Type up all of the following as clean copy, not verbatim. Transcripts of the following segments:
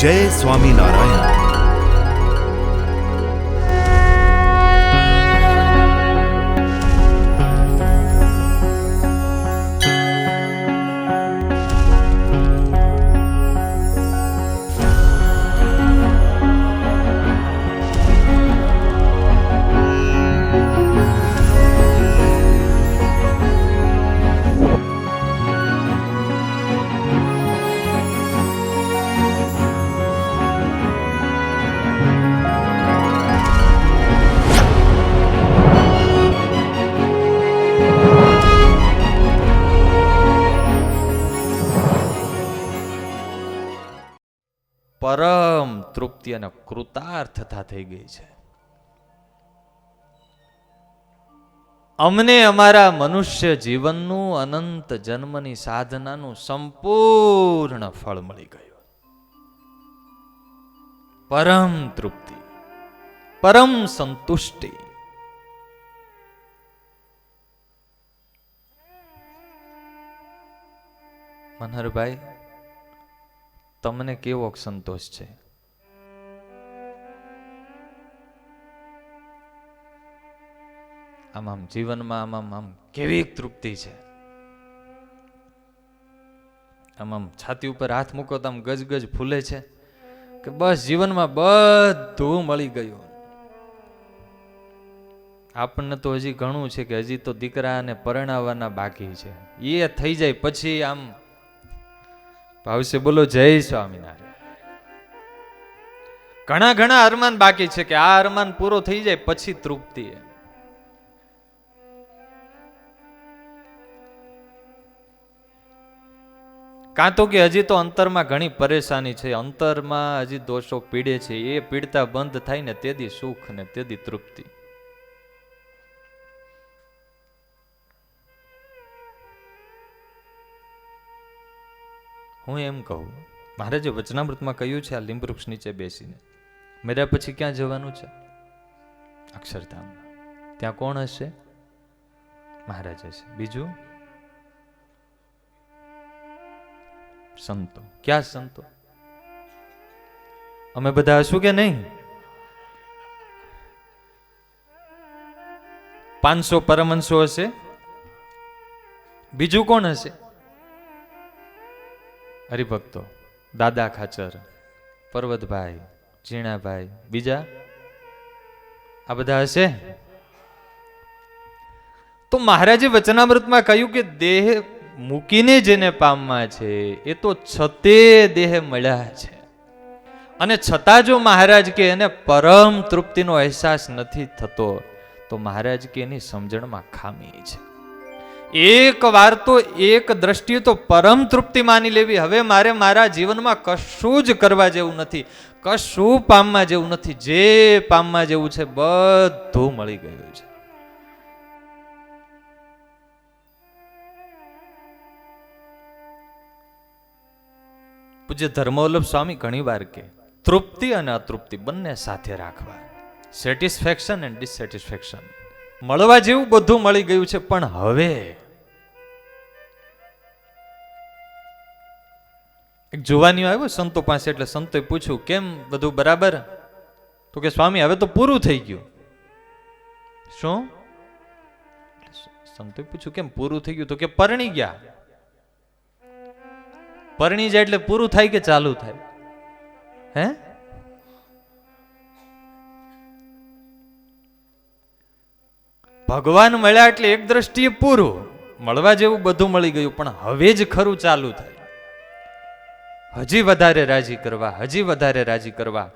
જય સ્વામિનારાયણ. પરમ તૃપ્તિ અને કૃતાર્થતા થઈ ગઈ છે. અમને અમારા મનુષ્ય જીવનનું અનંત જન્મની સાધનાનું સંપૂર્ણ ફળ મળી ગયું. પરમ તૃપ્તિ, પરમ સંતુષ્ટિ. મનહરભાઈ, તમને કેવો સંતોષ છે? આમ જીવનમાં આમ કેવી તૃપ્તિ છે? આમ છાતી ઉપર હાથ મૂકો તો આમ ગજગજ ફૂલે છે કે બસ જીવનમાં બધું મળી ગયું. આપણને તો હજી ઘણું છે કે હજી તો દીકરાને પરણાવવાના બાકી છે. એ થઈ જાય પછી આમ ભાવશે બોલો જય સ્વામિનારાયણ. ઘણા ઘણા અરમાન બાકી છે કે આ અરમાન પૂરો થઈ જાય પછી તૃપ્તિ. કાં તો કે હજી તો અંતરમાં ઘણી પરેશાની છે, અંતરમાં હજી દોષો પીડે છે, એ પીડતા બંધ થાય ને તેથી સુખ ને તેથી તૃપ્તિ. હું એમ કહું, મારે જે વચનામૃતમાં કહ્યું છે આ લીંબવૃક્ષ નીચે બેસીને મેરા પછી ક્યાં જવાનું છે? અક્ષરધામ. ત્યાં કોણ હશે? મહારાજ હશે. બીજું સંતો. ક્યાં સંતો? અમે બધા હશું કે નહીં? 500 પરમહંસો હશે. બીજું કોણ હશે? હરિભક્તો, દાદા ખાચર, પર્વતભાઈ, ઝીણાભાઈ, બીજા આ બધા હશે. તો મહારાજે વચનામૃતમાં કહ્યું કે દેહ મૂકીને જેને પામવા છે એ તો છતે દેહ મળ્યા છે, અને છતાં જો મહારાજ કે એને પરમ તૃપ્તિનો અહેસાસ નથી થતો તો મહારાજ કે એની સમજણમાં ખામી છે. એક વાર તો એક દ્રષ્ટિએ તો પરમ તૃપ્તિ માની લેવી. હવે મારે મારા જીવનમાં કશું જ કરવા જેવું નથી, કશું પામવા જેવું નથી. જે પામવા જેવું છે બધું મળી ગયું છે. પૂજ્ય ધર્મવલ્લભ સ્વામી ઘણી વાર કે તૃપ્તિ અને અતૃપ્તિ બંને સાથે રાખવા. Satisfaction and dissatisfaction. મળવા જેવું બધું મળી ગયું છે, પણ હવે એક જુવાનીઓ આવ્યો સંતો પાસે, એટલે સંતોએ પૂછ્યું કેમ બધું બરાબર? તો કે સ્વામી હવે તો પૂરું થઈ ગયું. શું? સંતોએ પૂછ્યું કેમ પૂરું થઈ ગયું? તો કે પરણી ગયા. પરણી જાય એટલે પૂરું થાય કે ચાલુ થાય? હે? ભગવાન મળ્યા એટલે એક દ્રષ્ટિએ પૂરું, મળવા જેવું બધું મળી ગયું, પણ હવે જ ખરું ચાલુ થાય. હજી વધારે રાજી કરવા, હજી વધારે રાજી કરવા.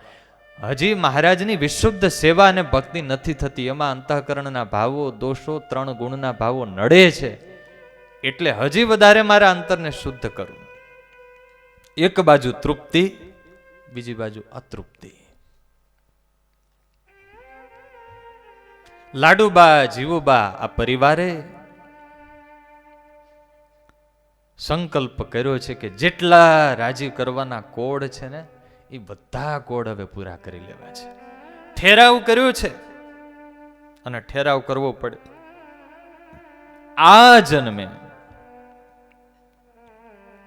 હજી મહારાજની વિશુદ્ધ સેવા અને ભક્તિ નથી થતી. એમાં અંતઃકરણના ભાવો, દોષો, 3 ગુણના ભાવો નડે છે. એટલે હજી વધારે મારા અંતરને શુદ્ધ કરવું. એક બાજુ તૃપ્તિ, બીજી બાજુ અતૃપ્તિ. લાડુબા, જીવુબા આ પરિવારે સંકલ્પ કર્યો છે કે જેટલા રાજી કરવાના કોડ છે ને એ બધા કોડ હવે પૂરા કરી લેવા છે. ઠેરાવ કર્યો છે અને ઠેરાવ કરવો પડે. આ જન્મે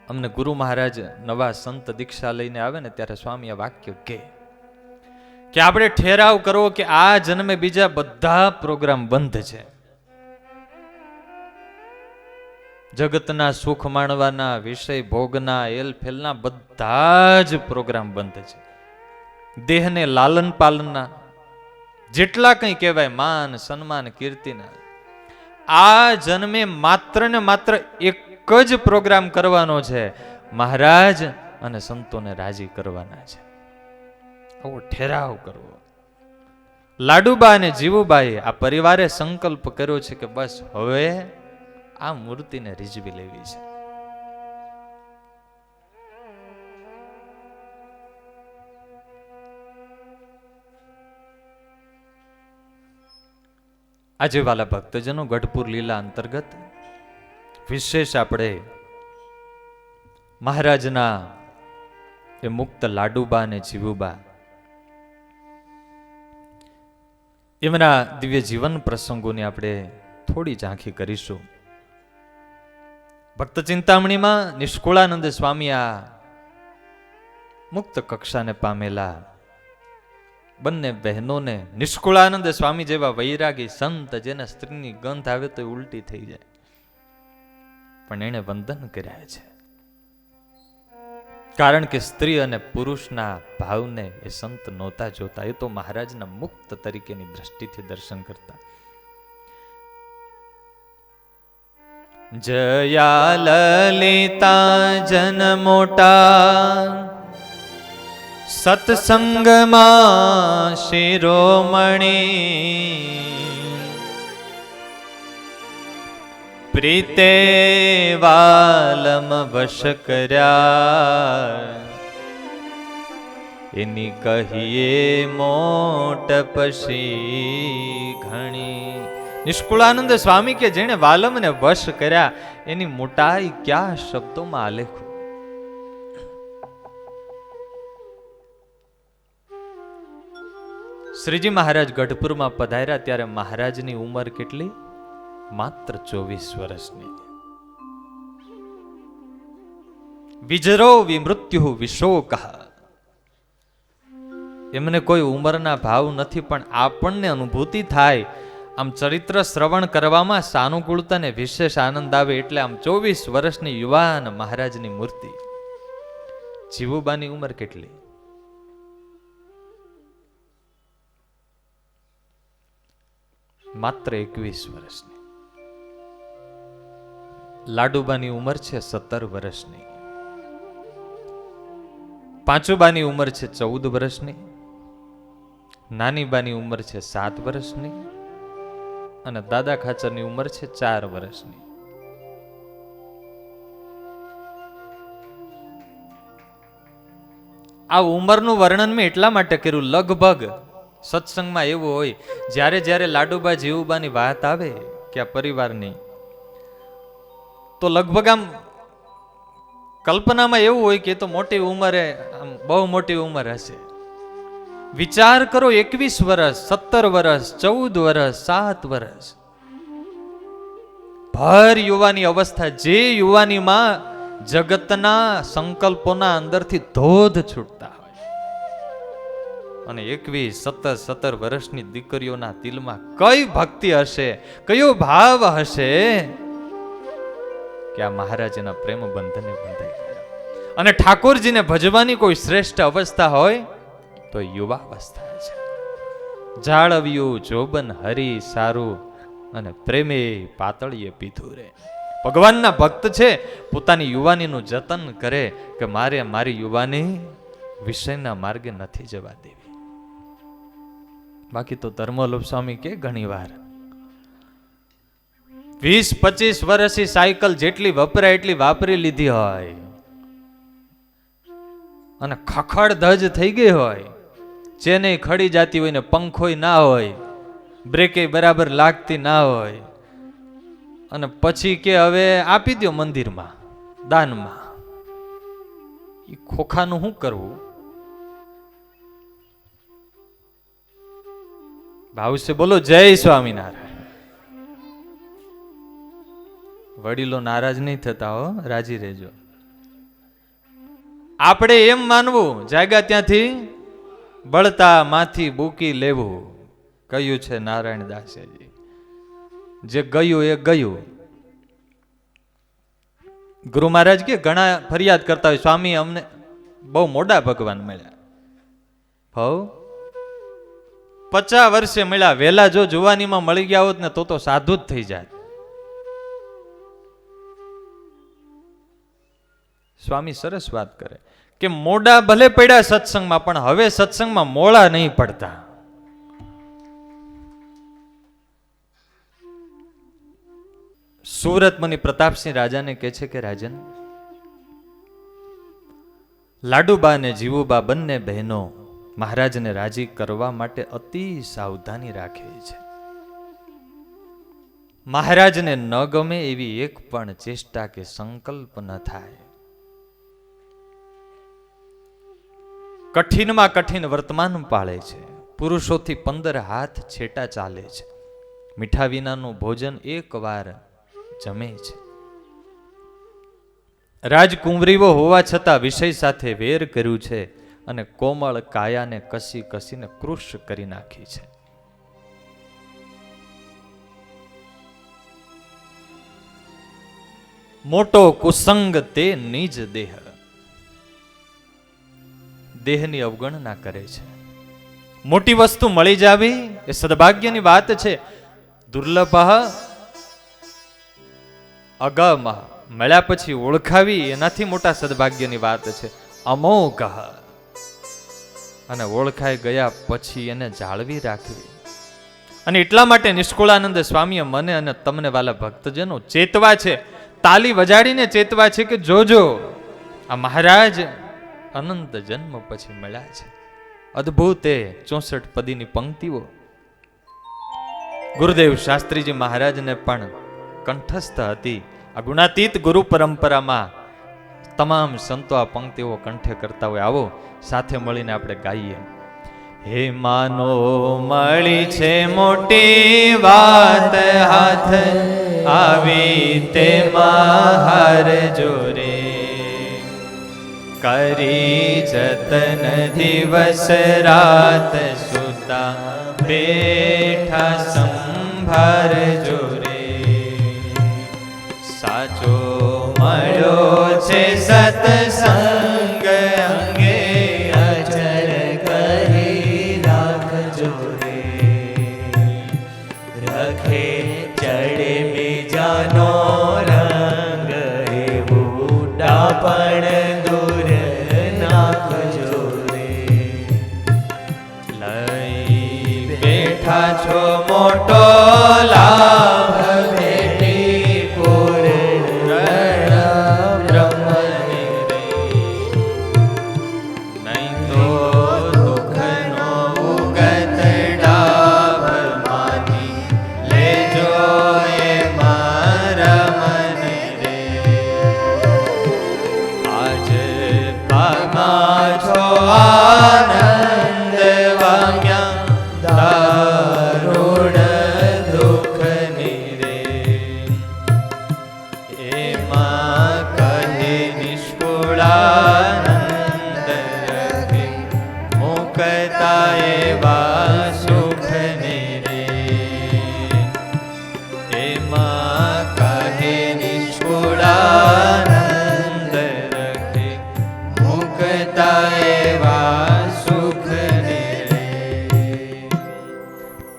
અમને ગુરુ મહારાજ નવા સંત દીક્ષા લઈને આવે ને ત્યારે સ્વામી આ વાક્ય કે આપણે ઠેરાવ કરો કે આ જન્મે બીજા બધા પ્રોગ્રામ બંધ છે. જગતના સુખ માણવાના, વિષય ભોગના, એલ ફેલના બધા જ પ્રોગ્રામ બંધ છે. દેહને લાલન પાલનના જેટલા કંઈ કહેવાય, માન સન્માન કીર્તિના, આ જન્મે માત્ર ને માત્ર એક જ પ્રોગ્રામ કરવાનો છે, મહારાજ અને સંતોને રાજી કરવાના છે. આવો ઠેરાવ કરવો. લાડુબા અને જીવુબાએ આ પરિવારે સંકલ્પ કર્યો છે કે બસ હવે આ મૂર્તિને રીઝવી લેવી છે. આજે વાલા ભક્તજનો, ગઢપુર લીલા અંતર્ગત વિશેષ આપણે મહારાજના એ મુક્ત લાડુબા અને જીવુબા એમના દિવ્ય જીવન પ્રસંગોની આપણે થોડી ઝાંખી કરીશું. ભક્ત ચિંતામણીમાં નિષ્કુળાનંદ સ્વામી આ મુક્ત કક્ષાને પામેલા બંને બહેનોને, નિષ્કુળાનંદ સ્વામી જેવા વૈરાગી સંત જેને સ્ત્રીની ગંધ આવે તો ઉલટી થઈ જાય, પણ એને વંદન કર્યા છે. કારણ કે સ્ત્રી અને પુરુષના ભાવને એ સંત નહોતા જોતા, એ તો મહારાજના મુક્ત તરીકેની દ્રષ્ટિથી દર્શન કરતા. જયા લલિતા જન મોટા, સત્સંગમાં શિરોમણી, પ્રીતે વાલમ વશ કર્યા, એની કહીએ મોટ પછી ઘણી. નિષ્કુળાનંદ સ્વામી કે જેણે વાલમને વશ કર્યા એની મોટાઈ ક્યાં શબ્દોમાં આલેખો. શ્રીજી મહારાજ ગઢપુરમાં પધાર્યા ત્યારે મહારાજની ઉંમર કેટલી? માત્ર 24 વર્ષની. વિજરો વિમૃત્યુ વિશોક. એમને કોઈ ઉંમરના ભાવ નથી, પણ આપણને અનુભૂતિ થાય, આમ ચરિત્ર શ્રવણ કરવામાં સાનુકૂળતા ને વિશેષ આનંદ આવે. એટલે આમ 24 વર્ષની યુવાન મહારાજની મૂર્તિ. જીવુબાની ઉંમર કેટલી? માત્ર 21 વર્ષની. લાડુબાની ઉંમર છે 17 વર્ષની. પાંચુબાની ઉંમર છે 14 વર્ષની. નાનીબાની ઉંમર છે 7 વર્ષની. અને દાદા ખાચરની ઉંમર છે 4 વર્ષની. આ ઉંમરનું વર્ણન મેં એટલા માટે કર્યું, લગભગ સત્સંગમાં એવું હોય, જ્યારે જ્યારે લાડુબા જીવુબાની વાત આવે કે આ પરિવારની, તો લગભગ આમ કલ્પનામાં એવું હોય કે તો મોટી ઉંમરે, આમ બહુ મોટી ઉંમર હશે. વિચાર કરો, 21 વર્ષ, 17 વર્ષ, 14 વર્ષ, 7 વર્ષ, ભર યુવાની અવસ્થા, જે યુવાનીમાં જગતના સંકલ્પોના અંદરથી ધોધ છૂટતા હોય, અને 21, 17 વર્ષની દીકરીઓના દિલમાં કઈ ભક્તિ હશે, કયો ભાવ હશે કે આ મહારાજના પ્રેમ બંધને બંધાઈ ગયા. અને ઠાકોરજીને ભજવાની કોઈ શ્રેષ્ઠ અવસ્થા હોય તો યુવા અવસ્થા છે. જાળવ્યું જોબન હરી સારું, અને પ્રેમે પાતળીએ પીધું રે. ભગવાનના ભક્ત છે, પોતાની યુવાનીનું જતન કરે કે મારે મારી યુવાની વિષયના માર્ગે નથી જવા દેવી. બાકી તો ધર્મલોપ સ્વામી કે ઘણી વાર 20-25 વર્ષની સાયકલ જેટલી વપરાય એટલી વાપરી લીધી હોય, અને ખખડ ધજ થઈ ગઈ હોય, ચેને ખડી જાતી હોય ને પંખોય ના હોય, બ્રેકે બરાબર લાગતી ના હોય, અને પછી કે હવે આપી દો મંદિરમાં દાનમાં. એ ખોખાનું શું કરવું? ભાવ છે બોલો જય સ્વામિનારાયણ. વડીલો નારાજ નહીં થતા હો, રાજી રહેજો. આપણે એમ માનવું જાગ્યા ત્યાંથી બળતા માથી બૂકી લેવું, કહ્યું છે નારાયણ દાસજી. જે ગયું એ ગયું. ગુરુ મહારાજ કે ઘણા ફરિયાદ કરતા હોય, સ્વામી અમને બહુ મોડા ભગવાન મળ્યા. હવ 50 વર્ષે મળ્યા, વેલા જો જુવાનીમાં મળી ગયા હોત ને તો સાધુ જ થઈ જાય. સ્વામી સરસ વાત કરે કે મોડા ભલે પડ્યા સત્સંગમાં, પણ હવે સત્સંગમાં મોડા નહીં પડતા. સુરત મુનિ પ્રતાપસિંહ રાજાને કહે છે કે રાજન, લાડુબા અને જીવુબા બંને બહેનો મહારાજને રાજી કરવા માટે અતિ સાવધાની રાખે છે. મહારાજને ન ગમે એવી એક પણ ચેષ્ટા કે સંકલ્પ ન થાય. કઠિનમાં કઠિન વર્તમાન પાળે છે. પુરુષોથી 15 હાથ છેટા ચાલે છે. મીઠા વિનાનું ભોજન એકવાર જમે છે. રાજકુંવરીઓ હોવા છતાં વિષય સાથે વેર કર્યું છે અને કોમળ કાયાને કસી કસીને કૃશ કરી નાખી છે. મોટો કુસંગ તે નિજ દેહ, દેહની અવગણના કરે છે. મોટી વસ્તુ મળી જાવી એ સદભાગ્યની વાત છે. દુર્લભ અગમ, મળ્યા પછી ઓળખાવી એનાથી મોટા સદભાગ્યની વાત છે. અમોઘ, અને ઓળખાઈ ગયા પછી એને જાળવી રાખવી. અને એટલા માટે નિષ્કુળાનંદ સ્વામીએ મને અને તમને વાલા ભક્તજનો ચેતવા છે, તાલી વજાડીને ચેતવા છે કે જોજો આ મહારાજ અનંત જન્મ પછી મળ્યા છે. અદ્ભુત 64 પદીની પંક્તિઓ ગુરુદેવ શાસ્ત્રીજી મહારાજને પણ કંઠસ્થ હતી. આ ગુણાતીત ગુરુ પરંપરામાં તમામ સંતો આ પંક્તિઓ કંઠે કરતા હોય. આવો સાથે મળીને આપણે ગાઈએ. હે માનો મળી છે મોટી વાત, હાથ આવી તે મહાર જોરે, કરી જતન દિવસ રાત, સુતા બેઠા સંભાર જોરે. સાચો મળ્યો છે સત્સંગ, અંગે અચર કરી રાખજો રે. રખે ચડે બીજાનો રંગ, એવું ડાપણ દૂર નાખજો રે. લઈ બેઠા છો મોટો લાભ,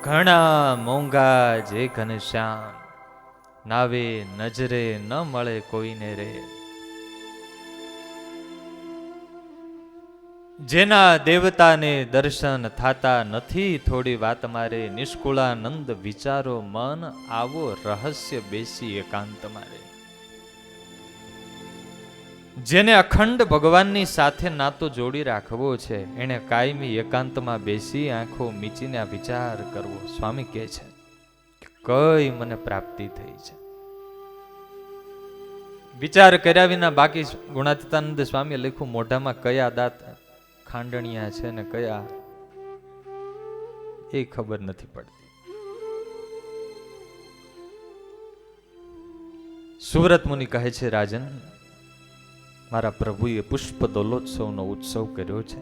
ઘણા મોંઘા જે ઘનશ્યામ, નાવે નજરે ન મળે કોઈને રે. જેના દેવતાને દર્શન થાતા નથી, થોડી વાત મારે નિષ્કુળાનંદ વિચારો મન, આવો રહસ્ય બેસી એકાંત મારે. જેને અખંડ ભગવાનની સાથે નાતો જોડી રાખવો છે, એને કાયમી એકાંતમાં બેસી આંખો મીચીને આ વિચાર કરવો. સ્વામી કહે છે કઈ મને પ્રાપ્તિ થઈ છે. વિચાર કર્યા વિના બાકી ગુણાતીતાનંદ સ્વામીએ લખ્યું, મોઢામાં કયા દાંત ખાંડણિયા છે ને કયા એ ખબર નથી પડતી. સુરત મુનિ કહે છે રાજન, મારા પ્રભુએ પુષ્પ દોલોત્સવનો ઉત્સવ કર્યો છે.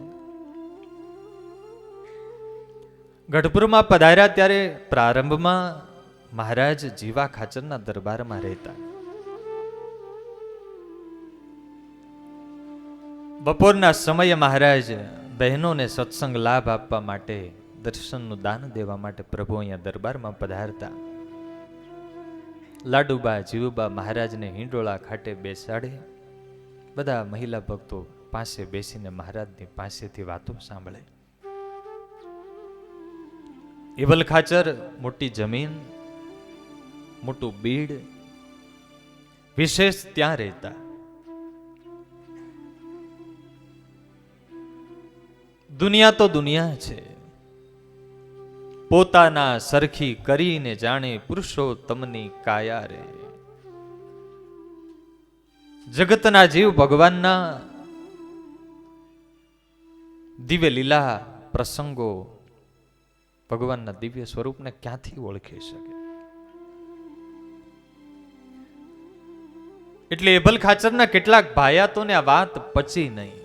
ગઢપુરમાં પધાર્યા ત્યારે પ્રારંભમાં મહારાજ જીવા ખાચરના દરબારમાં રહેતા. બપોરના સમયે મહારાજ બહેનોને સત્સંગ લાભ આપવા માટે, દર્શનનું દાન દેવા માટે પ્રભુ અહીંયા દરબારમાં પધારતા. લાડુબા જીવુબા મહારાજને હિંડોળા ખાટે બેસાડે. બધા મહિલા ભક્તો પાસે બેસીને મહારાજની પાસેથી વાતો સાંભળે. એવલ ખાચર મોટી જમીન, મોટું બીડ, વિશેષ ત્યાં રહેતા. દુનિયા તો દુનિયા છે, પોતાના સરખી કરીને જાણે પુરુષોત્તમની કાયા રે. જગતના જીવ ભગવાનના દિવ્ય લીલા પ્રસંગો, ભગવાનના દિવ્ય સ્વરૂપને ક્યાંથી ઓળખી શકે? એટલે એભલ ખાચરના કેટલાક ભાયાતોને આ વાત પચી નહીં.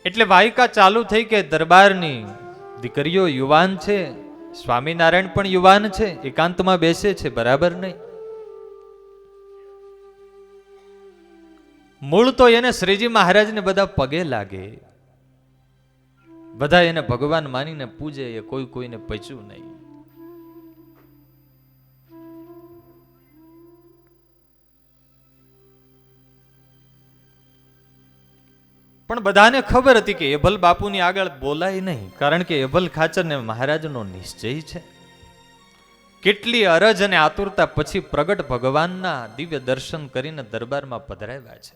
એટલે વાયકા ચાલુ થઈ કે દરબારની દીકરીઓ યુવાન છે, સ્વામિનારાયણ પણ યુવાન છે, એકાંતમાં બેસે છે, બરાબર નહીં. મૂળ તો એને શ્રીજી મહારાજને બધા પગે લાગે, બધા એને ભગવાન માનીને પૂજે, એ કોઈ કોઈને પચ્યું નહીં. પણ બધાને ખબર હતી કે એભલ બાપુની આગળ બોલાય નહીં, કારણ કે એભલ ખાચરને મહારાજનો નિશ્ચય છે. કેટલી અરજ અને આતુરતા પછી પ્રગટ ભગવાનના દિવ્ય દર્શન કરીને દરબારમાં પધરાવ્યા છે.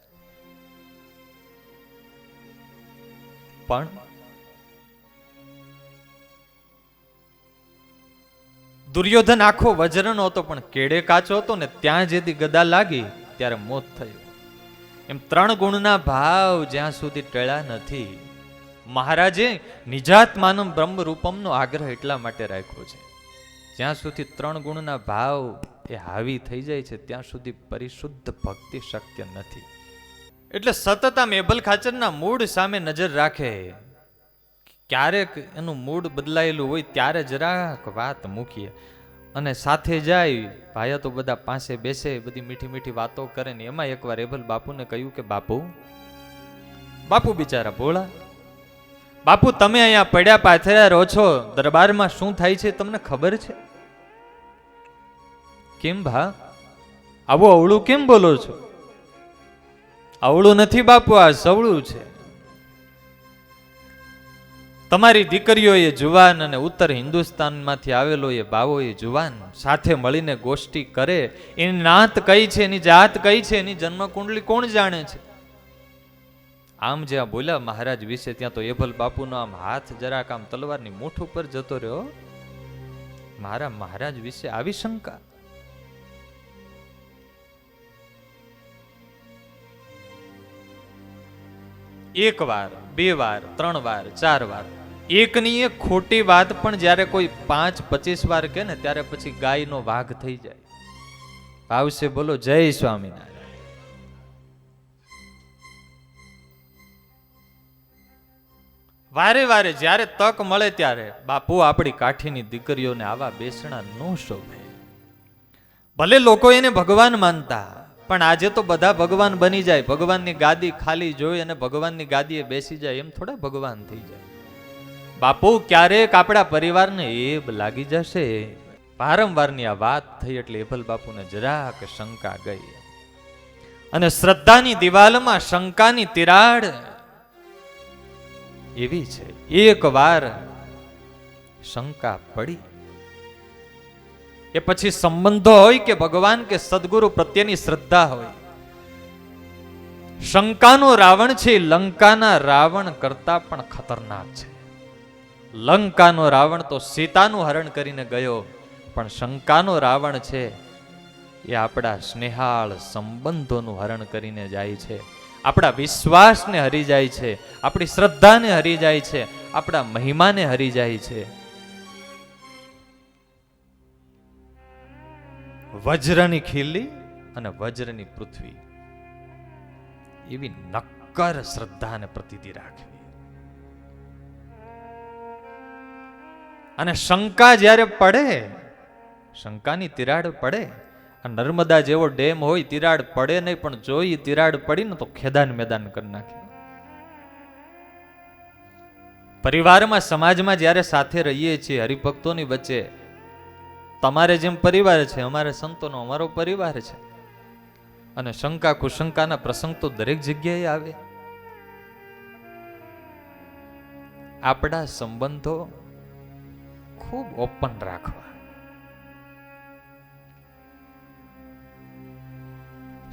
પણ દુર્યોધન આખો વજ્રનો હતો, પણ કેડે કાચો હતો ને ત્યાં જેથી ગદા લાગી ત્યારે મોત થયું. એમ 3 ગુણના ભાવ જ્યાં સુધી ટળ્યા નથી. મહારાજે નિજાત્માનમ બ્રહ્મ રૂપમનો આગ્રહ એટલા માટે રાખ્યો છે, જ્યાં સુધી 3 ગુણના ભાવ એ હાવી થઈ જાય છે ત્યાં સુધી પરિશુદ્ધ ભક્તિ શક્ય નથી. એટલે સતત આ મેબલ ખાચરના મૂડ સામે નજર રાખે. ક્યારેક એનું મૂડ બદલાયેલું હોય ત્યારે જરાક વાત મૂકીએ અને સાથે જાય. ભાયા તો બધા પાસે બેસે, બધી મીઠી મીઠી વાતો કરે ને એમાં એકવાર એભલ બાપુને કહ્યું કે બાપુ બિચારા ભોળા, બાપુ તમે અહીંયા પડ્યા પાથર્યા રહો છો, દરબારમાં શું થાય છે તમને ખબર છે? કેમ ભા આવું અવળું કેમ બોલો છો? અવળું નથી બાપુ, આ સવળું છે. તમારી દીકરીઓ એ જુવાન અને ઉત્તર હિન્દુસ્તાનમાંથી આવેલો એ બાવો એ જુવાન સાથે મળીને ગોષ્ઠી કરે. એની નાત કઈ છે, એની જાત કઈ છે, એની જન્મ કુંડલી કોણ જાણે છે? આમ જ્યાં બોલ્યા મહારાજ વિશે ત્યાં તો એભલ બાપુનો આમ હાથ જરાક આમ તલવારની મૂઠ ઉપર જતો રહ્યો. મારા મહારાજ વિશે આવી શંકા? એક વાર, 2 વાર, 3 વાર, 4 વાર, એકની એક ખોટી વાત પણ જ્યારે કોઈ 5-25 વાર કહે ને ત્યારે પછી ગાયનો વાઘ થઈ જાય. આવશે બોલો જય સ્વામિનારાયણ. વારે વારે જ્યારે તક મળે ત્યારે બાપુ આપણી કાઠીની દીકરીઓને આવા બેસણા નો શોભે. ભલે લોકો એને ભગવાન માનતા, પણ આજે તો બધા ભગવાન બની જાય. ભગવાનની ગાદી ખાલી જોઈ અને ભગવાનની ગાદીએ બેસી જાય એમ થોડા ભગવાન થઈ જાય. બાપુ ક્યારેક આપણા પરિવારને એબ લાગી જશે. વારંવારની આ વાત થઈ એટલે એભલ બાપુને જરાક શંકા ગઈ અને શ્રદ્ધાની દિવાલમાં શંકાની તિરાડ એવી છે. એક વાર શંકા પડી એ પછી સંબંધો હોય કે ભગવાન કે સદગુરુ પ્રત્યેની શ્રદ્ધા હોય, શંકાનો રાવણ છે લંકાના રાવણ કરતા પણ ખતરનાક છે. લંકાનો રાવણ તો સીતાનું હરણ કરીને ગયો, પણ શંકાનો રાવણ છે એ આપણા સ્નેહાળ સંબંધોનું હરણ કરીને જાય છે. આપણા વિશ્વાસને હરી જાય છે, આપણી શ્રદ્ધાને હરી જાય છે, આપણા મહિમાને હરી જાય છે. વજ્રની ખીલી અને વજ્રની પૃથ્વી, એવી નક્કર શ્રદ્ધા અને પ્રતીતિ રાખવી. અને શંકા જ્યારે પડે, શંકાની તિરાડ પડે, નર્મદા જેવો ડેમ હોય, તિરાડ પડે નહીં, પણ જોઈ તિરાડ પડી ને તો ખેદાન મેદાન કરી નાખે. પરિવારમાં, સમાજમાં જ્યારે સાથે રહીએ છીએ, હરિભક્તોની વચ્ચે, તમારે જેમ પરિવાર છે, અમારે સંતોનો અમારો પરિવાર છે, અને શંકા કુશંકાના પ્રસંગ તો દરેક જગ્યાએ આવે. આપણા સંબંધો ખૂબ ઓપન રાખવા.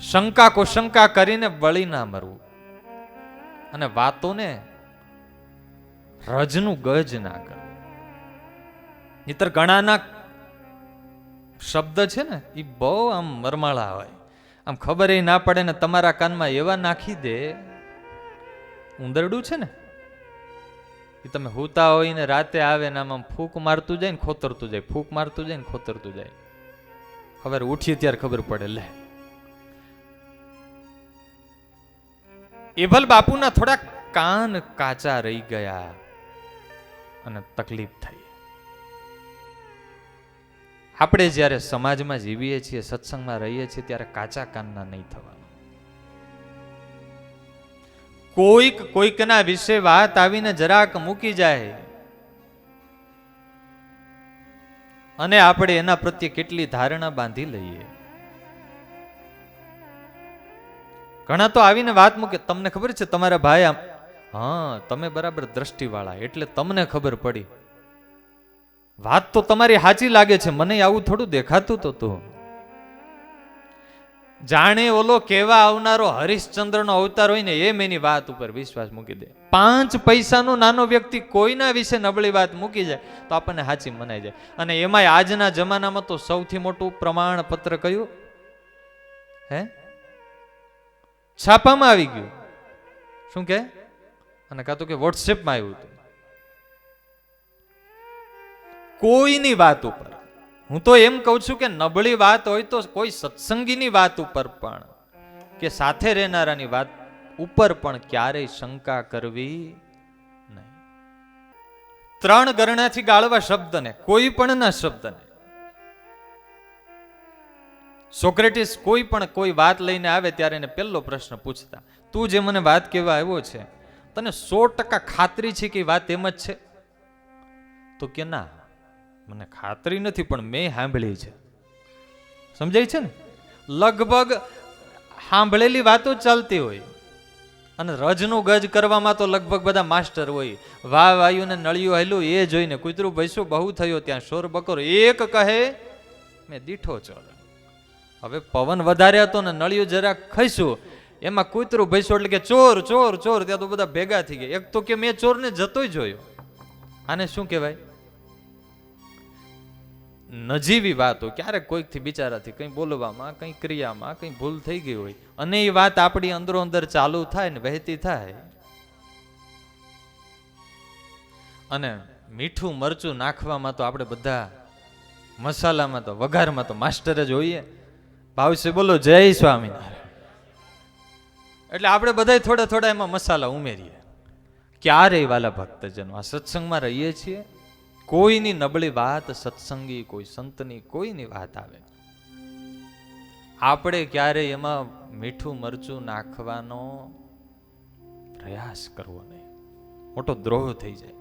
શંકા કુશંકા કરીને બળી ના મરવું, અને વાતોને રજનું ગજ ના કરવું. નહીતર ઘણાના શબ્દ છે ને એ બહુ આમ મરમાળા હોય, આમ ખબર એ ના પડે ને તમારા કાનમાં એવા નાખી દે. ઉંદરડું છે ને એ તમે હુતા હોય ને રાતે આવે ને આમ ફૂંક મારતું જાય ને ખોતરતું જાય, ફૂંક મારતું જાય ને ખોતરતું જાય. હવે ઉઠીએ ત્યારે ખબર પડે, લે એભલ બાપુના થોડા કાન કાચા રહી ગયા અને તકલીફ થઈ. આપણે જ્યારે સમાજમાં જીવીએ છીએ, સત્સંગમાં રહીએ છીએ, ત્યારે કાચા કાનના નહીં થવાનું. કોઈકના વિશે વાત આવીને જરાક મૂકી જાય અને આપણે એના પ્રત્યે કેટલી ધારણા બાંધી લઈએ. ઘણા તો આવીને વાત મૂકે, તમને ખબર છે તમારા ભાઈ આમ, હા તમે બરાબર દ્રષ્ટિવાળા એટલે તમને ખબર પડી. વાત તો તમારી સાચી લાગે છે, મને આવું થોડું દેખાતું હતું. જાણે ઓલો કેવા આવનારો હરિશ્ચંદ્રનો અવતાર હોય ને એમ એની વાત ઉપર વિશ્વાસ મૂકી દે. 5 પૈસાનો નાનો વ્યક્તિ કોઈના વિશે નબળી વાત મૂકી જાય તો આપણને સાચી મનાઈ જાય. અને એમાંય આજના જમાનામાં તો સૌથી મોટું પ્રમાણપત્ર કયું? હે, છાપામાં આવી ગયું. શું કે? અને કાં તો કે વોટ્સએપમાં આવ્યું હતું. કોઈની વાત ઉપર, હું તો એમ કહું છું કે નબળી વાત હોય તો કોઈ સત્સંગીની વાત ઉપર પણ, કે સાથે રહેનારાની વાત ઉપર પણ ક્યારેય શંકા કરવી નહીં. 3 ગરણાથી ગાળવા શબ્દને, કોઈ પણ ના શબ્દને. સોક્રેટિસ કોઈ પણ કોઈ વાત લઈને આવે ત્યારે એને પહેલો પ્રશ્ન પૂછતા, તું જે મને વાત કહેવા આવ્યો છે, તને 100% ખાતરી છે કે વાત એમ જ છે? તો કે ના, મને ખાતરી નથી, પણ મેં સાંભળી છે. સમજાય છે ને? લગભગ સાંભળેલી વાતો ચાલતી હોય, અને રજનું ગજ કરવામાં તો લગભગ બધા માસ્ટર હોય. વાહ વાયુ ને નળિયું હેલું એ જોઈને કૂતરું ભૈસું બહુ થયો ત્યાં શોર બકોર, એક કહે મેં દીઠો ચોર. હવે પવન વધારે હતો ને નળિયું જરાક ખસ્યું, એમાં કૂતરું ભૈસું એટલે કે ચોર ચોર ચોર, ત્યાં તો બધા ભેગા થઈ ગયા. એક તો કે મેં ચોરને જતોય જોયો. આને શું કહેવાય? નજીવી વાતો. ક્યારેક કોઈકથી બિચારાથી કંઈ બોલવામાં, કંઈ ક્રિયામાં કંઈ ભૂલ થઈ ગઈ હોય, અને એ વાત આપણી અંદરો અંદર ચાલુ થાય ને વહેતી થાય. અને મીઠું મરચું નાખવામાં તો આપણે બધા, મસાલામાં તો વઘારમાં તો માસ્ટર જ હોઈએ. ભાવશે બોલો જય સ્વામિનારાયણ. એટલે આપણે બધા થોડા થોડા એમાં મસાલા ઉમેરીએ. ક્યારેય વાલા ભક્તજનો આ સત્સંગમાં રહીએ છીએ, કોઈની નબળી વાત, સત્સંગી કોઈ સંતની કોઈની વાત આવે, આપણે ક્યારેય એમાં મીઠું મરચું નાખવાનો પ્રયાસ કરવો નહીં. મોટો દ્રોહ થઈ જાય.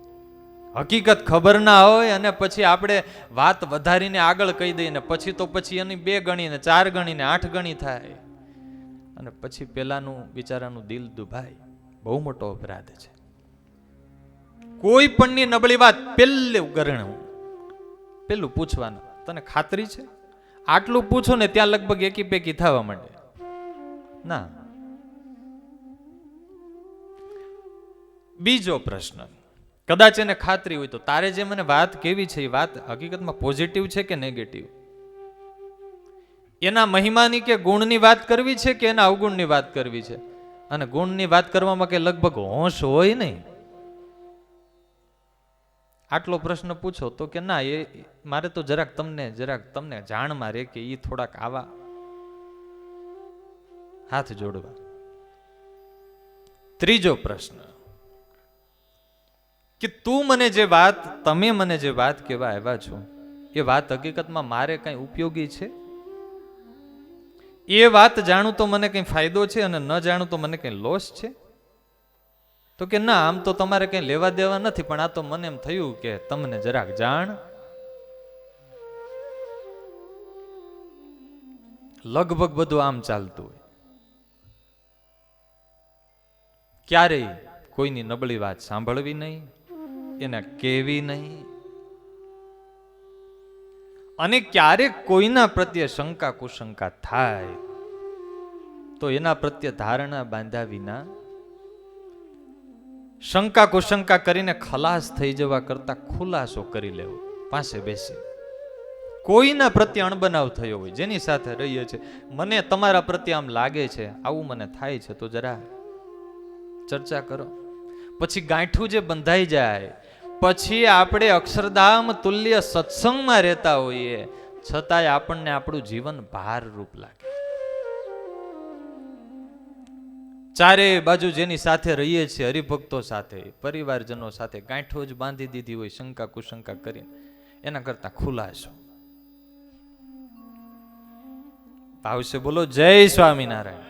હકીકત ખબર ના હોય અને પછી આપણે વાત વધારીને આગળ કહી દઈએ, પછી તો પછી એની 2 ગણી ને 4 ગણી ને 8 ગણી થાય, અને પછી પેલાનું બિચારાનું દિલ દુભાય. બહુ મોટો અપરાધ છે. કોઈ પણની નબળી વાત પેલું ગરણું, પેલું પૂછવાનું, તને ખાતરી છે? આટલું પૂછો ને ત્યાં લગભગ એકી પેકી થવા માંડે. ના. બીજો પ્રશ્ન, કદાચ એને ખાતરી હોય તો તારે જે મને વાત કેવી છે એ વાત હકીકતમાં પોઝિટિવ છે કે નેગેટિવ? એના મહિમાની કે ગુણની વાત કરવી છે કે એના અવગુણની વાત કરવી છે? અને ગુણની વાત કરવામાં કે લગભગ હોશ હોય નહીં. આટલો પ્રશ્ન પૂછો તો કે ના, એ મારે તો જરાક તમને જાણમાં રે કે એ થોડાક આવા. હાથ જોડવા. ત્રીજો પ્રશ્ન કે તમે મને જે વાત કહેવા આવ્યા છો એ વાત હકીકતમાં મારે કઈ ઉપયોગી છે? એ વાત જાણું તો મને કઈ ફાયદો છે અને ન જાણું તો મને કઈ લોસ છે? તો કે ના, આમ તો તમારે કઈ લેવા દેવા નથી, પણ આ તો મને એમ થયું કે તમને જરાક જાણ. લગભગ બધું આમ ચાલતું હોય. ક્યારેય કોઈની નબળી વાત સાંભળવી નહીં, એને કહેવી નહીં, અને ક્યારેક કોઈના પ્રત્યે શંકા કુશંકા થાય તો એના પ્રત્યે ધારણા બાંધ્યા વિના શંકા કુશંકા કરીને ખલાસ થઈ જવા કરતા ખુલાસો કરી લેવો પાસે બેસી. કોઈના પ્રત્યે અણબનાવ થયો હોય, જેની સાથે રહીએ છે, મને તમારા પ્રત્યે આમ લાગે છે, આવું મને થાય છે, તો જરા ચર્ચા કરો. પછી ગાંઠું જે બંધાઈ જાય, પછી આપણે અક્ષરધામ તુલ્ય સત્સંગમાં રહેતા હોઈએ છતાંય આપણને આપણું જીવન ભારરૂપ લાગે. ચારે બાજુ જેની સાથે રહીએ છીએ, હરિભક્તો સાથે, પરિવારજનો સાથે ગાંઠો જ બાંધી દીધી હોય શંકા કુશંકા કરીને, એના કરતા ખુલાસો. આવશે બોલો જય સ્વામિનારાયણ.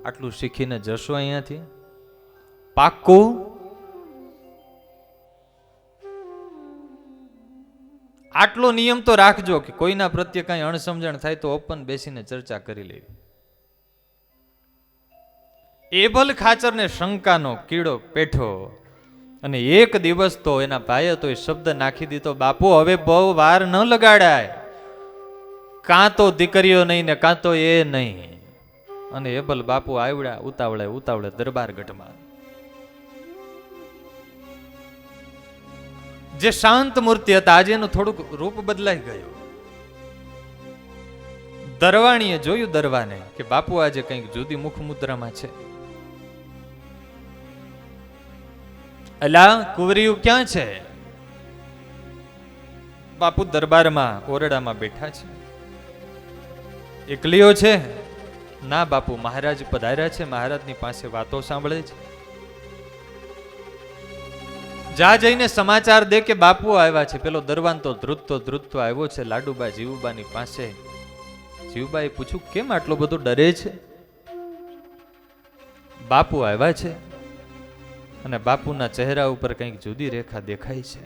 આટલું શીખીને જશો અહીંયાથી પાક્કું? આટલો નિયમ તો રાખજો કે કોઈના પ્રત્યે કઈ અણસમજણ થાય તો ઓપન બેસીને ચર્ચા કરી લેવી. એબલ ખાચરને શંકાનો કીડો પેઠો, અને એક દિવસ તો એના ભાઈએ તો એ શબ્દ નાખી દીધો, બાપુ હવે બહુ વાર ન લગાડાય, કાં તો દીકરીઓ નહીં ને કાં તો એ નહીં. અને એબલ બાપુ આવ્યા ઉતાવળે દરબારગઢમાં. જે શાંત મૂર્તિ હતા આજે એનું થોડુંક રૂપ બદલાઈ ગયું. દરવાણીએ જોયું દરવાને કે બાપુ આજે કંઈક જુદી મુખ મુદ્રામાં છે. અલા કુંવરીયું ક્યાં છે? બાપુ દરબારમાં ઓરડામાં બેઠા છે. એકલીઓ છે? ના બાપુ, મહારાજ પધાર્યા છે, મહારાજની પાસે વાતો સાંભળે છે. જા જઈને સમાચાર દે કે બાપુ આવ્યા છે. પેલો દરવાન તો ધ્રુજતો આવ્યો છે લાડુબા જીવુબાની પાસે. જીવુબાએ પૂછ્યું, કેમ આટલો બધો ડરે છે? બાપુ આવ્યા છે. અને બાપુના ચહેરા ઉપર કંઈક જુદી રેખા દેખાય છે.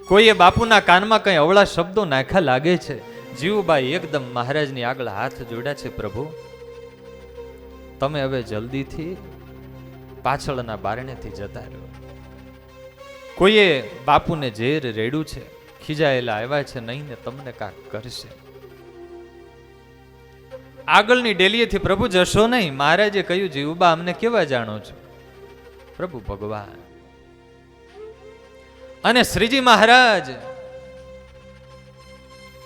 કોઈએ બાપુના કાનમાં કંઈ અવળા શબ્દો નાખ્યા લાગે છે. જીવુબાઈ એકદમ મહારાજની આગળ હાથ જોડ્યા છે, પ્રભુ તમે હવે જલ્દીથી પાછળના બારણેથી જતા રહ્યો. કોઈએ બાપુને ઝેર રેડ્યું છે, ખીજાયેલા આવ્યા છે, નહીં ને તમને કાંક કરશે. આગળની ડેલીએથી પ્રભુ જશો નહીં. મહારાજે કહ્યું, જીવુબા અમને કેવા જાણો છો? પ્રભુ ભગવાન. અને શ્રીજી મહારાજ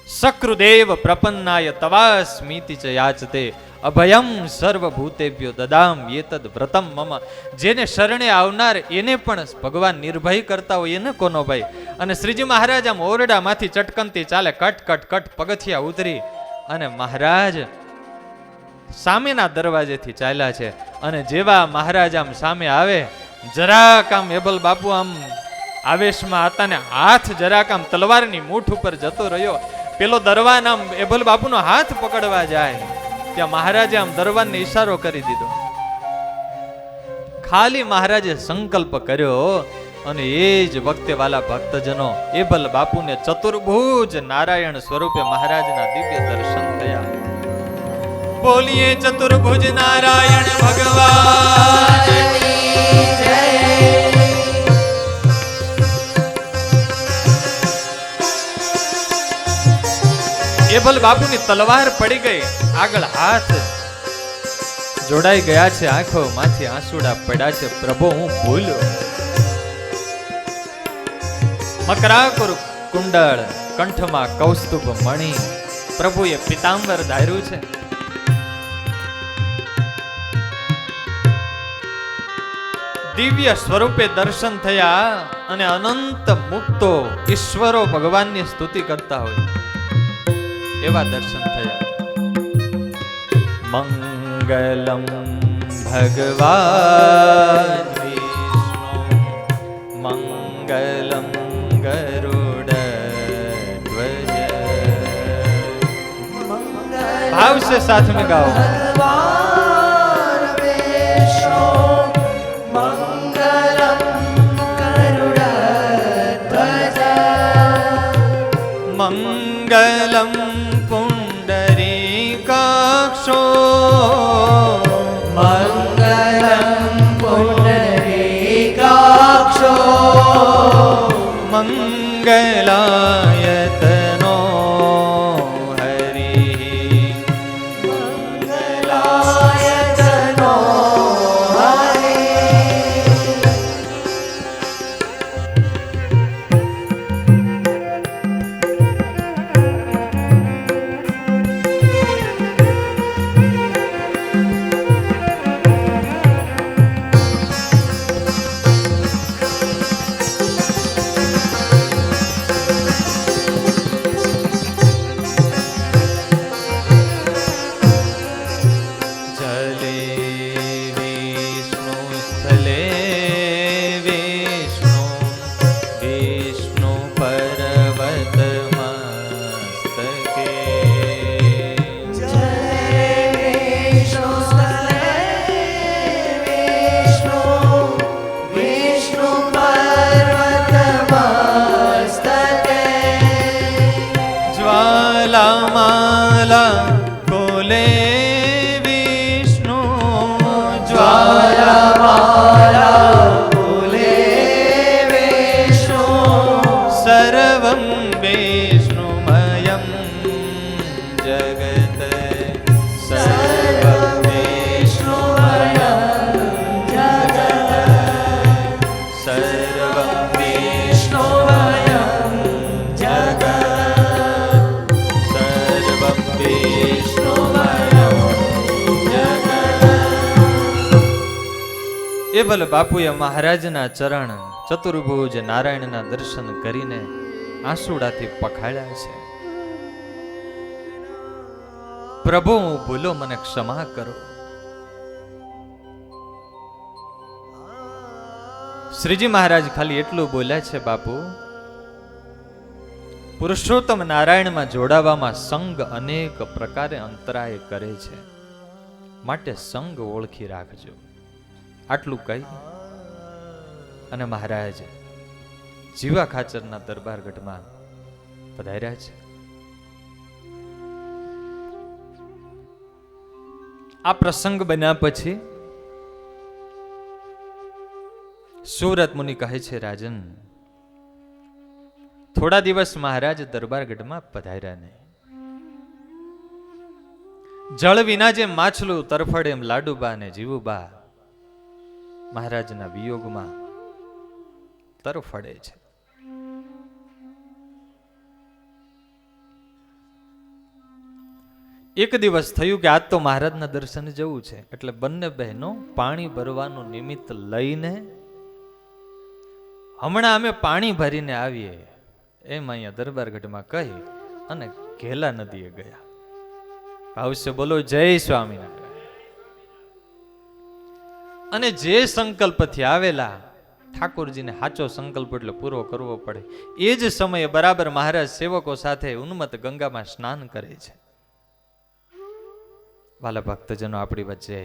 સકૃદેવ પ્રપન્નાય તવાસ્મીતિ ચ યાચતે અભયમ સર્વભૂતેભ્યો દદામ એતદ વ્રતમ મમ. જેને શરણે આવનાર એને પણ ભગવાન નિર્ભય કરતા હોય એને કોનો ભય. અને શ્રીજી મહારાજ આમ ઓરડામાંથી ચટકનથી ચાલે, કટ પગથિયા ઉતરી અને મહારાજ સામેના દરવાજેથી ચાલ્યા છે. અને જેવા મહારાજ આમ સામે આવે, જરાક આમ એબલ બાપુ આમ આવેશમાં હતા ને હાથ જરાક આમ તલવારની મૂઠ ઉપર જતો રહ્યો. પેલો દરવાન આમ એબલ બાપુનો હાથ પકડવા જાય ત્યાં મહારાજે આમ દરવાનને ઈશારો કરી દીધો. ખાલી મહારાજે સંકલ્પ કર્યો અને એ જ વખતે વાલા ભક્તજનો એબલ બાપુને ચતુર્ભુજ નારાયણ સ્વરૂપે મહારાજના દિવ્ય દર્શન થયા. બોલીએ ચતુર્ભુજ નારાયણ ભગવાન. એબલ બાપુની તલવાર પડી ગઈ, આગળ હાથ જોડાઈ ગયા છે, આંખો માંથી આંસુડા પડ્યા છે. પ્રભુ હું ભૂલ્યો. મકરાકુર કુંડળ, કંઠમાં કૌસ્તુભ મણિ, પ્રભુએ પિતાંબર ધાર્યું છે. દિવ્ય સ્વરૂપે દર્શન થયા અને અનંત મુક્તો ઈશ્વરો ભગવાનની સ્તુતિ કરતા હોય એવા દર્શન થયા. મંગલમ ભગવાન વિષ્ણુ મંગલમ ગરુડધ્વજ. ભાવ से साथ में गाओ. મંગલમ પુંડરીકાક્ષો મંગલમ પુંડરીકાક્ષો મંગલાયતનો હરિ મંગલાયતનો હરિ. માલા કોલે વિષ્ણુ જ્વાલામાલા કોલે વિષ્ણુ સર્વં વિષ્ણુમયં જગત સર્વં વિષ્ણુમયં જગત સર્વં વિષ્ણુમયં જગત એ ભલે બાપુએ મહારાજના ચરણ ચતુર્ભુજ નારાયણના દર્શન કરીને આંસુડાથી પખાળ્યા છે. પ્રભુ હું ભૂલો મને ક્ષમા કરો. શ્રીજી મહારાજ ખાલી એટલું બોલ્યા છે, બાપુ પુરુષોત્તમ નારાયણમાં જોડાવામાં સંગ અનેક પ્રકારે અંતરાય કરે છે, માટે સંગ ઓળખી રાખજો. આટલું કહી અને મહારાજ જીવા ખાચરના દરબારગઢમાં પધાર્યા છે. આ પ્રસંગ બન્યા પછી સુરત મુનિ કહે છે, રાજન થોડા દિવસ મહારાજ દરબારગઢમાં પધાર્યા નહીં. જળ વિના જે માછલું તરફડે એમ લાડુબા ને જીવુબા મહારાજના વિયોગમાં તરફડે છે. એક દિવસ થયું કે આજ તો મહારાજના દર્શન જવું છે, એટલે બંને બહેનો પાણી ભરવાનું નિમિત્ત લઈને હમણાં અમે પાણી ભરીને આવીએ એમ અહીંયા દરબારગઢમાં કહી અને ઘેલા નદીએ ગયા. આવશે બોલો જય સ્વામિનારાયણ. અને જે સંકલ્પથી આવેલા ઠાકોરજીને સાચો સંકલ્પ એટલે પૂરો કરવો પડે. એ જ સમયે બરાબર મહારાજ સેવકો સાથે ઉન્મત્ત ગંગામાં સ્નાન કરે છે. વાલા ભક્તજનો, આપણી વચ્ચે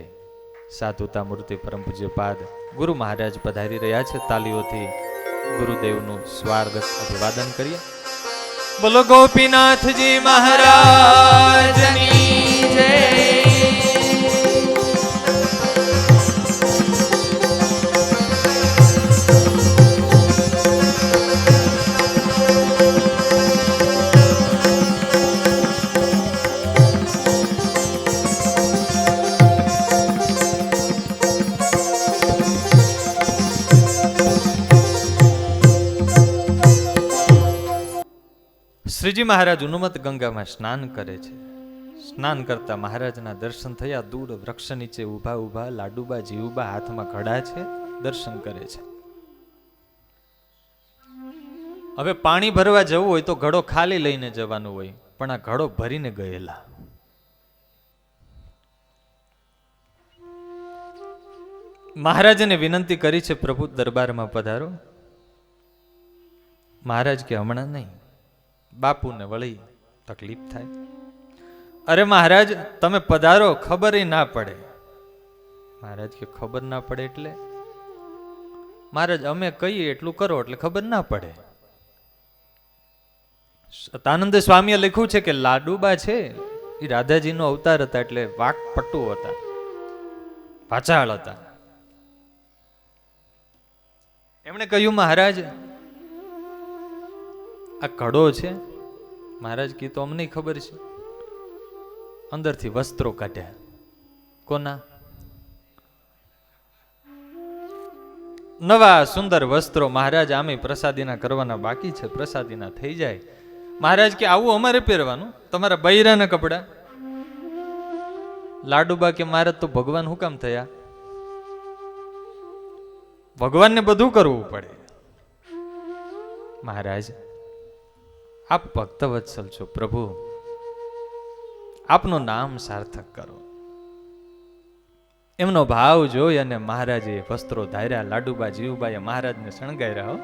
સાધુતા મૂર્તિ પરમ પૂજ્યપાદ ગુરુ મહારાજ પધારી રહ્યા છે. તાલીઓથી ગુરુદેવનું સ્વાગત અભિવાદન કરીએ. બોલો ગોપીનાથજી મહારાજની જય. શ્રીજી મહારાજ ઉન્મત્ત ગંગામાં સ્નાન કરે છે. સ્નાન કરતા મહારાજના દર્શન થયા. દૂર વૃક્ષ નીચે ઊભા ઊભા લાડુબા જીવુબા હાથમાં ઘડા છે, દર્શન કરે છે. હવે પાણી ભરવા જવું હોય તો ઘડો ખાલી લઈને જવાનું હોય, પણ આ ઘડો ભરીને ગયેલા. મહારાજને વિનંતી કરી છે, પ્રભુ દરબારમાં પધારો. મહારાજ કે હમણાં નહીં, બાપુને વળી તકલીફ થાય. અરે મહારાજ તમે પધારો, ખબર ના પડે. મહારાજ કે ખબર ના પડે એટલે? મહારાજ અમે કહીએ એટલું કરો એટલે ખબર ના પડે. સતાનંદ સ્વામીએ લખ્યું છે કે લાડુબા છે એ રાધાજીનો અવતાર હતા, એટલે વાક પટ્ટુ હતા, વાચાળ હતા. એમણે કહ્યું મહારાજ આ ઘડો છે. મહારાજ કીધું અમને ખબર છે. અંદરથી વસ્ત્રો કાઢ્યા. કોના? નવા સુંદર વસ્ત્રો. મહારાજ આમે પ્રસાદીના કરવાના બાકી છે, પ્રસાદીના થઈ જાય. મહારાજ કે આવું અમારે પહેરવાનું, તમારા બૈરાના કપડા? લાડુબા કે મારે તો ભગવાન હું કામ થયા? ભગવાનને બધું કરવું પડે. મહારાજ આપ ભક્ત વત્સલ છો, પ્રભુ આપનું નામ સાર્થક કરો. એમનો ભાવ જોઈ અને મહારાજે વસ્ત્રો ધાર્યા. લાડુબા જીવુબાએ મહારાજને શણગાર્યા.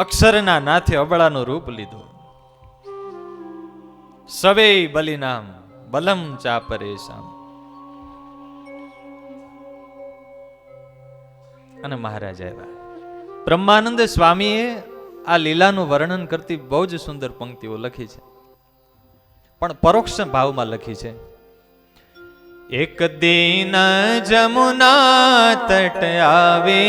અક્ષરના નાથે અબળાનું રૂપ લીધું. સવે બલિનામ બલમ ચાપરેશામ. અને મહારાજ આવ્યા. બ્રહ્માનંદ સ્વામીએ આ લીલાનું વર્ણન કરતી બહુ જ સુંદર પંક્તિઓ લખી છે, પણ પરોક્ષ ભાવમાં લખી છે. એક દિન જમુના તટ આવે,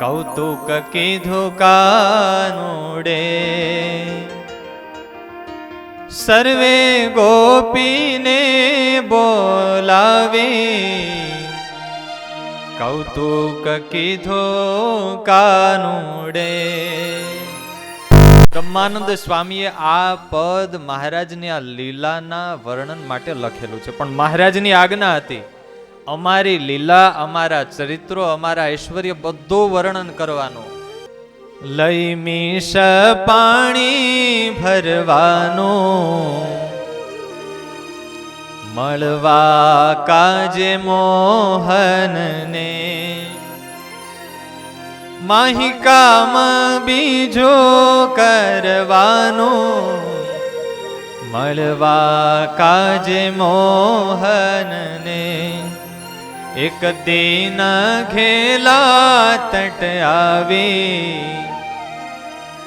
કૌતુક કીધું કાનુડે, સર્વે ગોપીને બોલાવે, કૌતુક કીધું કાનુડે. બ્રહ્માનંદ સ્વામીએ આ પદ મહારાજની આ લીલાના વર્ણન માટે લખેલું છે, પણ મહારાજની આજ્ઞા હતી અમારી લીલા, અમારા ચરિત્રો, અમારા ઐશ્વર્ય બધું વર્ણન કરવાનું. લઈ મીશ પાણી ભરવાનું, મળવા કાજે મોહનને, માહી કામ બીજો કરવાનું, મળવા કાજે મોહનને. એક દિન ઘેલા તટ આવી,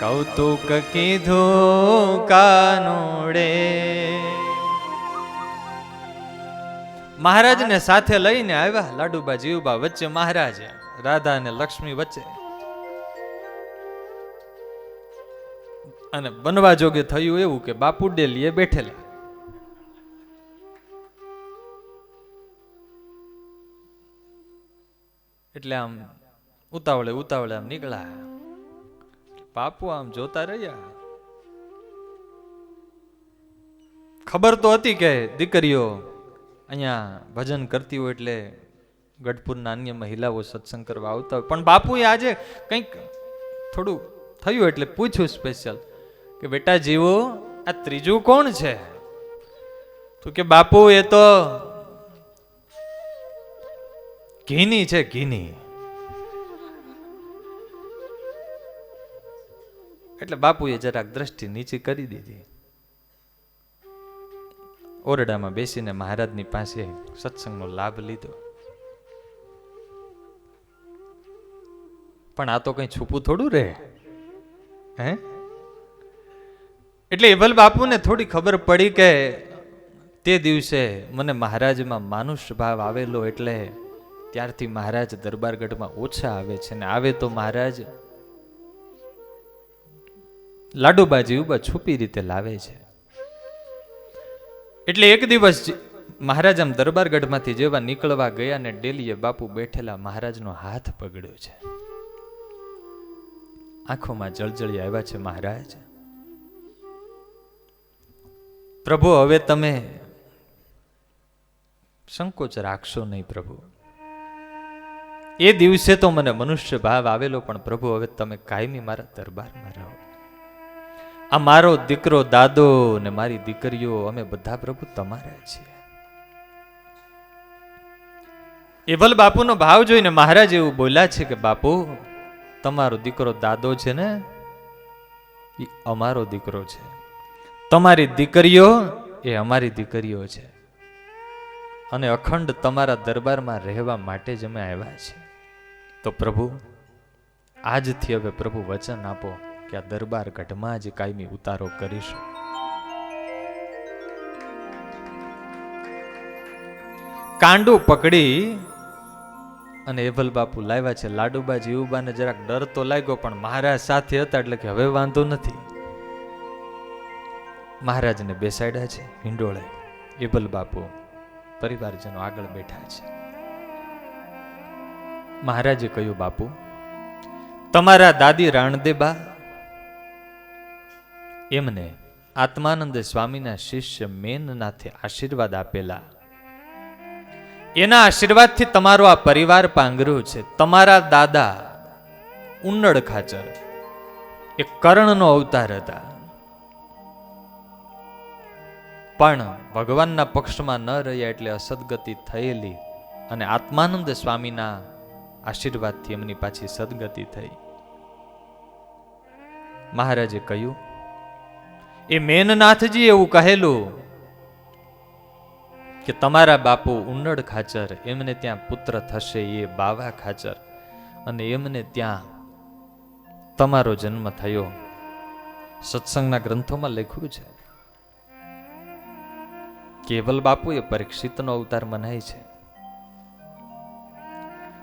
કૌતુક કીધું કાનુડે. મહારાજને સાથે લઈને આવ્યા. લાડુબા જીવબા વચ્ચે મહારાજ, રાધા અને લક્ષ્મી વચ્ચે. અને બનવા જોગે થયું એવું કે બાપુ ડેલીએ બેઠેલા. એટલે આમ ઉતાવળે ઉતાવળે આમ નીકળ્યા. બાપુ આમ જોતા રહ્યા. ખબર તો હતી કે દીકરીઓ અહીંયા ભજન કરતી હોય એટલે ગઢપુરના અન્ય મહિલાઓ સત્સંગ કરવા આવતા હોય, પણ બાપુએ આજે કંઈક થોડું થયું એટલે પૂછ્યું સ્પેશિયલ કે બેટા જીવો આ ત્રીજું કોણ છે? તો કે બાપુ એ તો ઘીની છે, ઘીની. એટલે બાપુએ જરાક દ્રષ્ટિ નીચી કરી દીધી. ઓરડામાં બેસીને મહારાજની પાસે સત્સંગનો લાભ લીધો. પણ આ તો કઈ છૂપું થોડું રહે, હે? એટલે એભલ બાપુને થોડી ખબર પડી કે તે દિવસે મને મહારાજમાં માનુષ ભાવ આવેલો, એટલે ત્યારથી મહારાજ દરબારગઢમાં ઓછા આવે છે, ને આવે તો મહારાજ લાડુબા જીવબા છુપી રીતે લાવે છે. એટલે એક દિવસ મહારાજ આમ દરબારગઢમાંથી જેવા નીકળવા ગયા ને ડેલીએ બાપુ બેઠેલા, મહારાજનો હાથ પકડ્યો છે. આંખોમાં જળજળી આવ્યા છે. મહારાજ પ્રભુ હવે તમે સંકોચ રાખશો નહીં પ્રભુ. એ દિવસે તો મને મનુષ્ય ભાવ આવેલો, પણ પ્રભુ હવે તમે કાયમી મારા દરબારમાં રહો. આ મારો દીકરો દાદો ને મારી દીકરીઓ અમે બધા પ્રભુ તમારા છીએ. એવલ બાપુનો ભાવ જોઈને મહારાજ એવું બોલ્યા છે કે બાપુ, તમારો દીકરો દાદો છે ને એ અમારો દીકરો છે, તમારી દીકરીઓ એ અમારી દીકરીઓ છે, અને અખંડ તમારા દરબારમાં રહેવા માટે જ અમે આવ્યા છીએ. તો પ્રભુ આજથી હવે પ્રભુ વચન આપો કે આ દરબાર ગઢમાં જ કાયમી ઉતારો કરીશું. કાંડું પકડી અને એભલ બાપુ લાવ્યા છે. લાડુબા જીવુબાને જરાક ડર તો લાગ્યો, પણ મહારાજ સાથે હતા એટલે કે હવે વાંધો નથી. મહારાજને બેસાડ્યા છે હિંડોળે. એભલ બાપુ પરિવારજનો આગળ બેઠા છે. મહારાજે કહ્યું, બાપુ તમારા દાદી રાણદેબા એમને આત્માનંદ સ્વામીના શિષ્ય મેનનાથે આશીર્વાદ આપેલા. એના આશીર્વાદથી તમારો આ પરિવાર પાંગર્યો છે. તમારા દાદા ઉન્નડ ખાચર એ કર્ણનો અવતાર હતા, પણ ભગવાનના પક્ષમાં ન રહ્યા એટલે અસદગતિ થયેલી, અને આત્માનંદ સ્વામીના આશીર્વાદથી એમની પાછી સદગતિ થઈ. મહારાજે કહ્યું, એ મેનનાથજી એવું કહેલું કે તમારા બાપુ ઉન્નડ ખાચર એમને ત્યાં પુત્ર થશે, એ બાવા ખાચર, અને એમને ત્યાં તમારો જન્મ થયો. સત્સંગના ગ્રંથોમાં લખ્યું છે. કેવલ બાપુ એ પરીક્ષિતનો અવતાર મનાય છે.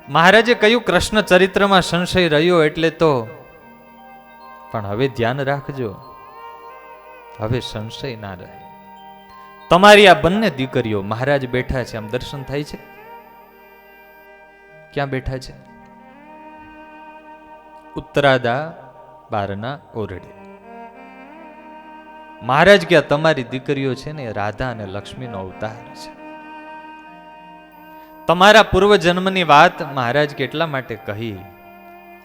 મહારાજે કહ્યું, કૃષ્ણ ચરિત્રમાં સંશય રહ્યો એટલે તો, પણ હવે ધ્યાન રાખજો, હવે સંશય ના રહે. તમારી આ બંને દીકરીઓ, મહારાજ બેઠા છે, આમ દર્શન થાય છે. ક્યાં બેઠા છે? ઉત્તરાદા બારના ઓરડે. મહારાજ કે તમારી દીકરીઓ છે ને રાધા અને લક્ષ્મીનો અવતાર છે. તમારા પૂર્વ જન્મની વાત મહારાજ કેટલા માટે કહી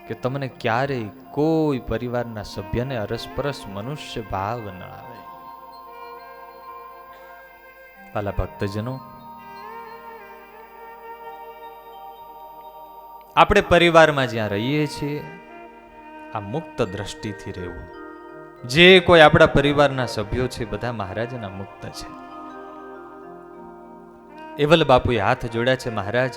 કે તમને ક્યારેય કોઈ પરિવારના સભ્યને અરસપરસ મનુષ્ય ભાવ ન આવે. વાલા ભક્તજનો, આપણે પરિવારમાં જ્યાં રહીએ છીએ આ મુક્ત દ્રષ્ટિથી રહેવું. જે કોઈ આપણા પરિવારના સભ્યો છે બધા મહારાજના મુક્ત છે. એવલ બાપુએ હાથ જોડ્યા છે. મહારાજ,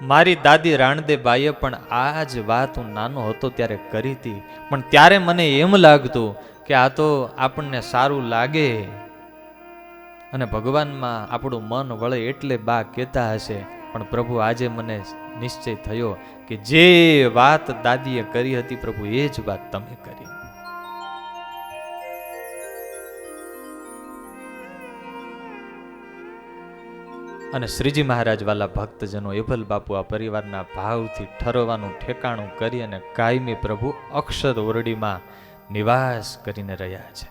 મારી દાદી રાણદેબાઈએ પણ આ જ વાત હું નાનો હતો ત્યારે કરી હતી, પણ ત્યારે મને એમ લાગતું કે આ તો આપણને સારું લાગે અને ભગવાનમાં આપણું મન વળે એટલે બા કહેતા હશે, પણ પ્રભુ આજે મને નિશ્ચય થયો કે જે વાત દાદીએ કરી હતી પ્રભુ એ જ વાત તમે કરી. અને શ્રીજી મહારાજ વાલા ભક્તજનો, એભલ બાપુ આ પરિવારના ભાવથી ઠરવાનું ઠેકાણું કરી અને કાયમી પ્રભુ અક્ષર ઓરડીમાં નિવાસ કરીને રહ્યા છે.